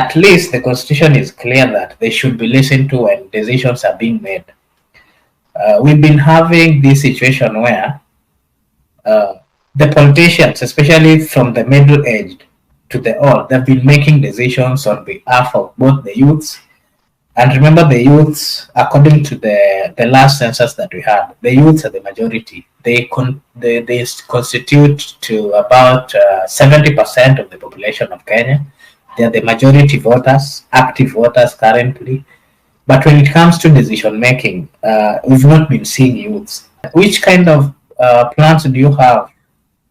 at least the constitution is clear that they should be listened to when decisions are being made. We've been having this situation where uh, the politicians, especially from the middle aged to the old, they've been making decisions on behalf of both the youths. And remember, the youths, according to the last census that we had, the youths are the majority. They constitute to about 70% of the population of Kenya. They are the majority voters, active voters currently. But when it comes to decision making, we've not been seeing youths. Which kind of plans do you have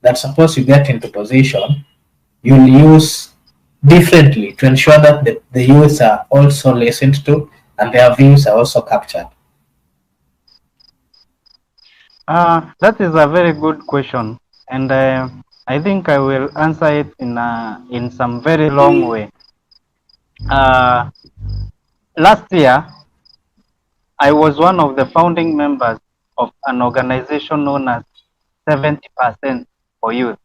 that suppose you get into position, you'll use differently to ensure that the youths are also listened to and their views are also captured? That is a very good question, and I think I will answer it in some very long way. Uh, Last year, I was one of the founding members of an organization known as 70% for Youth.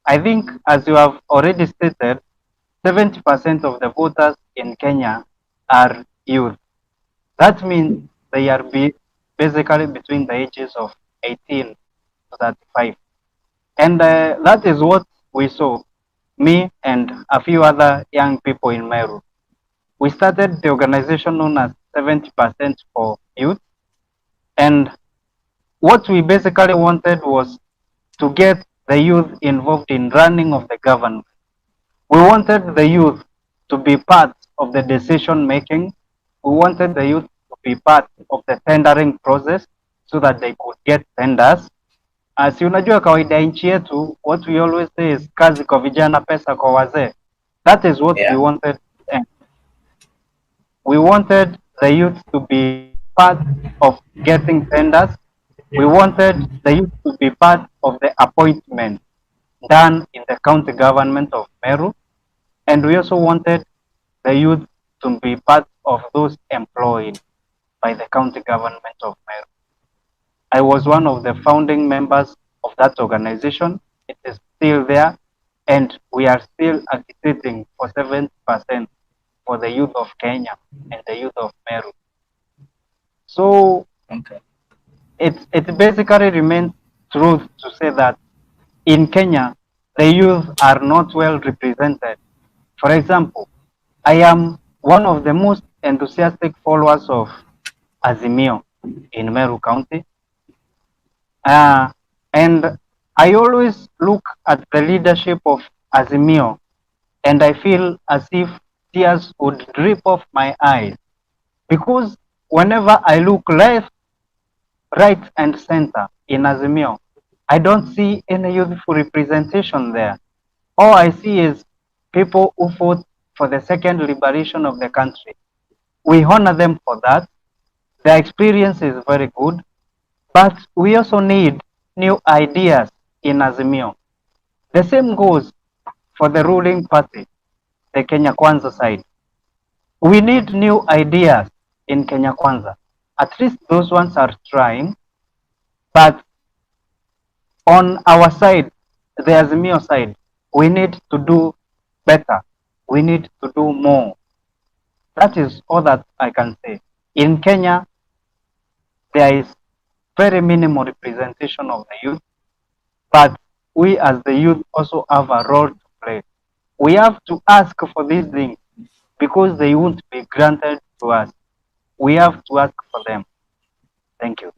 I think, as you have already stated, 70% of the voters in Kenya are youth. That means they are basically between the ages of 18 to 35. And that is what we saw, me and a few other young people in Meru. We started the organization known as 70% for Youth. And what we basically wanted was to get the youth involved in running of the government. We wanted the youth to be part of the decision making. We wanted the youth to be part of the tendering process so that they could get tenders. Si unajua kawaida ya nchi yetu, what we always say is kazi kwa vijana, pesa kwa wazee. That is what we Yeah. wanted. We wanted the youth to be part of getting tenders. We wanted the youth to be part of the appointment done in the county government of Meru. And we also wanted the youth to be part of those employed by the county government of Meru. I was one of the founding members of that organization. It is still there, and we are still agitating for 7% for the youth of Kenya and the youth of Meru. So Okay. it basically remains truth to say that in Kenya, the youth are not well represented. For example, I am one of the most enthusiastic followers of Azimio in Meru County. And I always look at the leadership of Azimio and I feel as if tears would drip off my eyes because whenever I look left, right, and center in Azimio, I don't see any youthful representation there. All I see is people who fought for the second liberation of the country. We honor them for that. Their experience is very good, but we also need new ideas in Azimio. The same goes for the ruling party, the Kenya Kwanza side. We need new ideas in Kenya Kwanza. At least those ones are trying, but on our side, the Azimio side, we need to do better. We need to do more. That is all that I can say. In Kenya, there is very minimal representation of the youth, but we as the youth also have a role to play. We have to ask for these things because they won't be granted to us. We have to ask for them. Thank you.